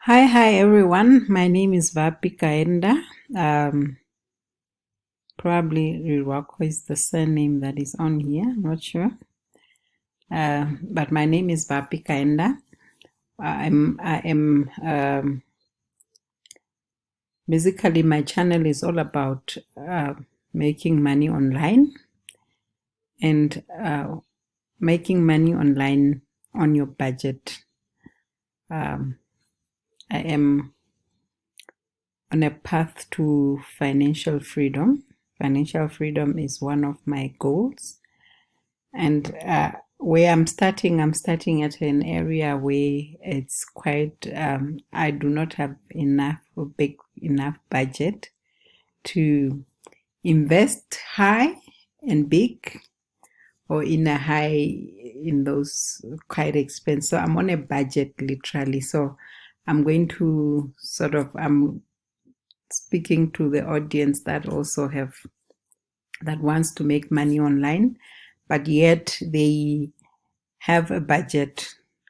Hi everyone. My name is Vapi Kaenda. Probably Riwako is the surname that is on here. I'm not sure. But my name is Vapi Kaenda. Basically my channel is all about making money online and making money online on your budget. I am on a path to financial freedom. Financial freedom is one of my goals. And where I'm starting at an area where it's quite, I do not have big enough budget to invest high and big, or in those quite expensive. So I'm on a budget literally. So I'm going to I'm speaking to the audience that wants to make money online, but yet they have a budget,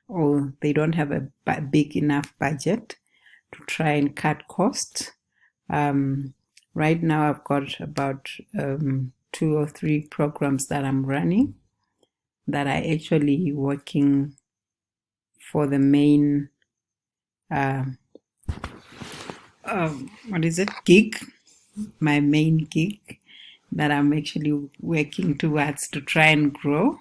or they don't have a big enough budget to try and cut costs. Right now I've got about 2 or 3 programs that I'm running that are actually working for the main gig, my main gig that I'm actually working towards to try and grow,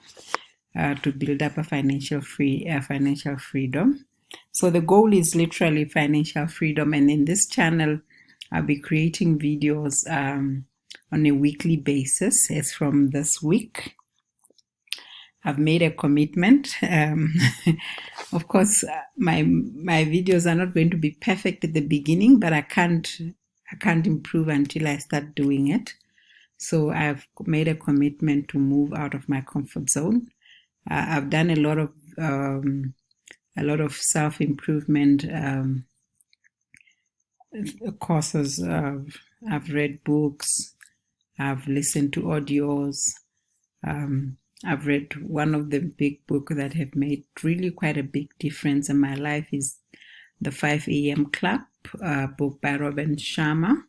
to build up a financial freedom. So the goal is literally financial freedom, and in this channel I'll be creating videos on a weekly basis. As from this week, I've made a commitment. Of course, my videos are not going to be perfect at the beginning, but I can't improve until I start doing it. So I've made a commitment to move out of my comfort zone. I've done a lot of self-improvement courses. I've read books. I've listened to audios. I've read one of the big books that have made really quite a big difference in my life is the 5 a.m. Club book by Robin Sharma.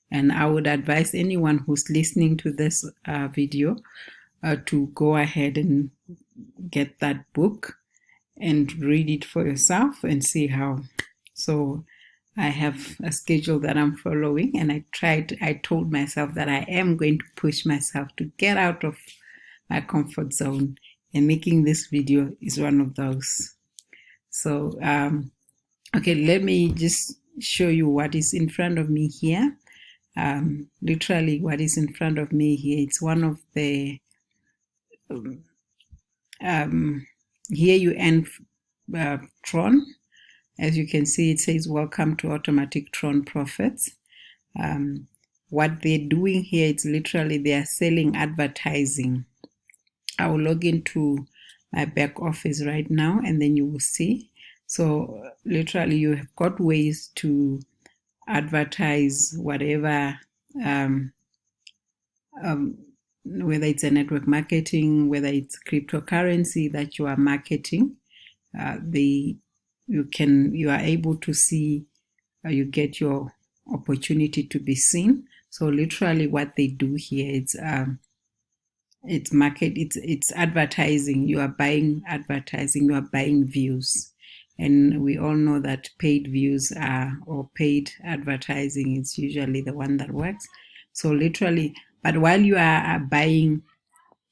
And I would advise anyone who's listening to this video to go ahead and get that book and read it for yourself and see how. So I have a schedule that I'm following, and I told myself that I am going to push myself to get out of my comfort zone, and making this video is one of those. So okay, let me just show you what is in front of me here. Literally what is in front of me here, it's one of the here you end Tron. As you can see, it says welcome to AutomaticTronProfits. What they're doing here, it's literally they are selling advertising. I will log into my back office right now, and then you will see. So literally you have got ways to advertise whatever, whether it's a network marketing, whether it's cryptocurrency that you are marketing. You are able to see, you get your opportunity to be seen. So literally what they do here, it's advertising. You are buying advertising, you are buying views. And we all know that paid views or paid advertising is usually the one that works. So literally, but while you are buying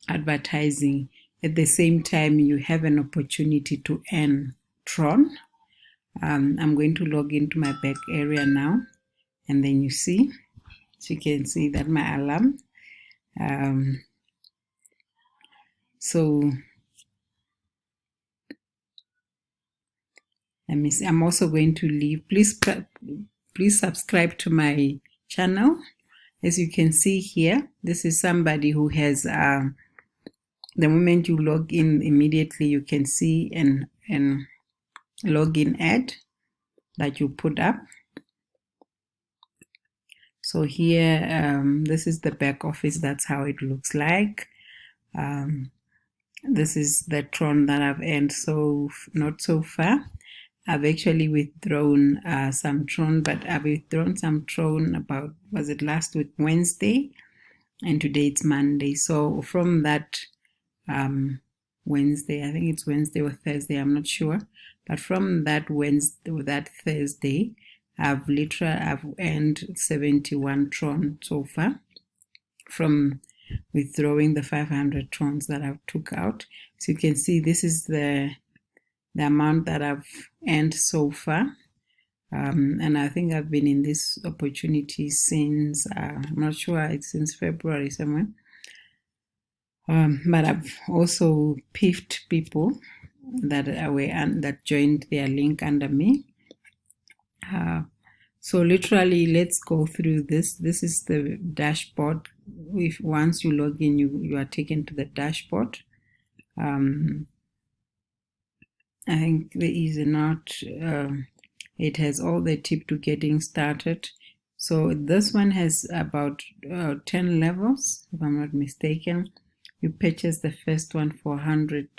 advertising, at the same time you have an opportunity to earn Tron. I'm going to log into my back area now, and then you can see that my alarm. So let me see. I'm also going to leave. Please subscribe to my channel. As you can see here, this is somebody who has the moment you log in, immediately you can see an login ad that you put up. So here, this is the back office. That's how it looks like. This is the Tron that I've earned not so far. I've actually withdrawn some Tron, but I've withdrawn some Tron about, was it last week, Wednesday? And today it's Monday. So from that Wednesday, I think it's Wednesday or Thursday, I'm not sure. But from that Wednesday, that Thursday, I've earned 71 Tron so far from withdrawing the 500 Trons that I've took out. So you can see this is the amount that I've earned so far. And I think I've been in this opportunity since, I'm not sure, it's since February somewhere. But I've also piffed people that that joined their link under me. So literally, let's go through this. This is the dashboard. If once you log in, you are taken to the dashboard. I think there is not. It has all the tip to getting started. So this one has about 10 levels, if I'm not mistaken. You purchase the first one for 100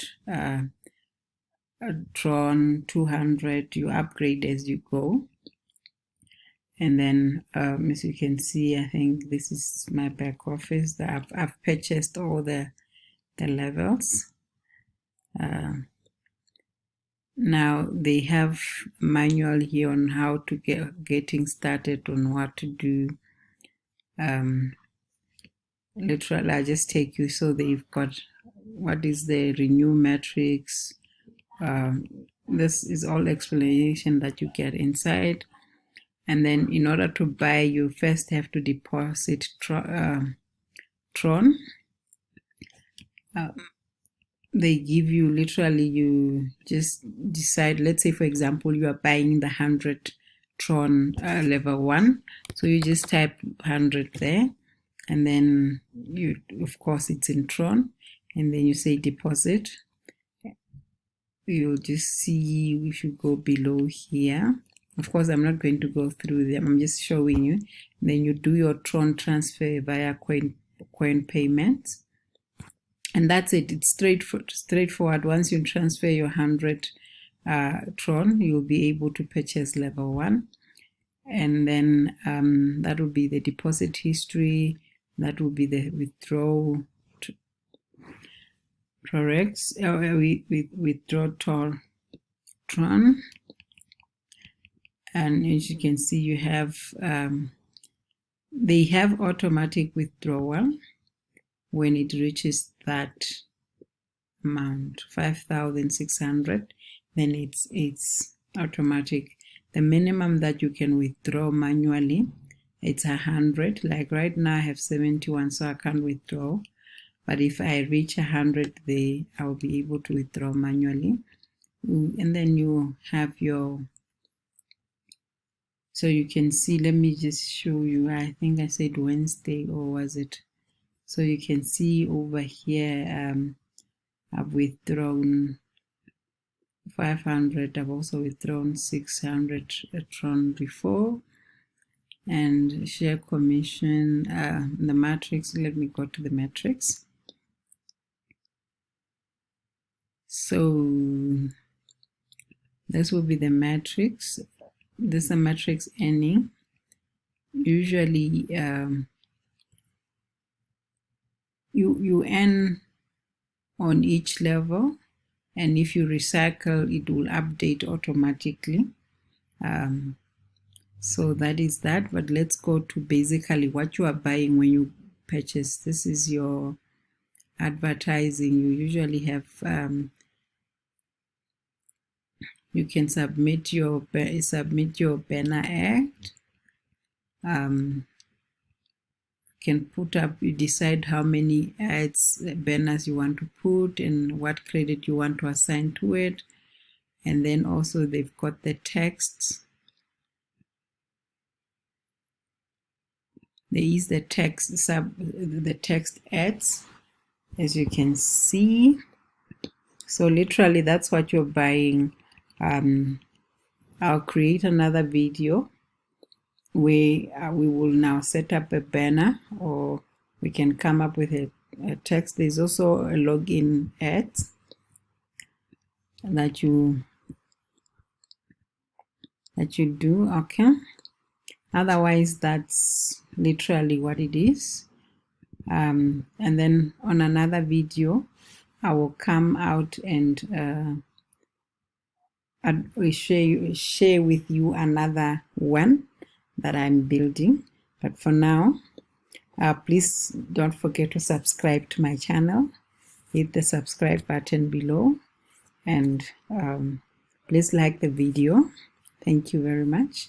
Tron, 200. You upgrade as you go. And then, as you can see, I think this is my back office. That I've purchased all the levels. Now they have manual here on how to getting started on what to do. Literally, I just take you. So they've got what is the renew matrix. This is all explanation that you get inside. And then in order to buy, you first have to deposit Tron. They give you, literally, you just decide, let's say, for example, you are buying the 100 Tron level 1. So you just type 100 there. And then, of course, it's in Tron. And then you say deposit. You'll just see if you go below here. Of course, I'm not going to go through them. I'm just showing you. And then you do your Tron transfer via coin payments. And that's it. It's straightforward. Once you transfer your 100 Tron, you'll be able to purchase level 1. And then that will be the deposit history. That will be the withdraw Tron. And as you can see, you have they have automatic withdrawal when it reaches that amount, 5,600. Then it's automatic. The minimum that you can withdraw manually, it's 100. Like right now I have 71, so I can't withdraw. But if I reach 100, I'll be able to withdraw manually. And then you have your, so you can see, let me just show you. I think I said Wednesday, or was it? So you can see over here, I've withdrawn 500. I've also withdrawn 600 Tron before. And share commission, the matrix, let me go to the matrix. So this will be the matrix. This is the matrix earning. Usually you earn on each level, and if you recycle, it will update automatically. So that is that. But let's go to basically what you are buying when you purchase. This is your advertising. You usually have you can submit your banner ad. Can put up, you decide how many ads, banners you want to put and what credit you want to assign to it. And then also they've got the text. There is the text ads, as you can see. So literally that's what you're buying. I'll create another video where we will now set up a banner, or we can come up with a text. There's also a login ads that you that you do. Okay, otherwise that's literally what it is. And then on another video I will come out and share with you another one that I'm building. But for now, please don't forget to subscribe to my channel. Hit the subscribe button below, and please like the video. Thank you very much.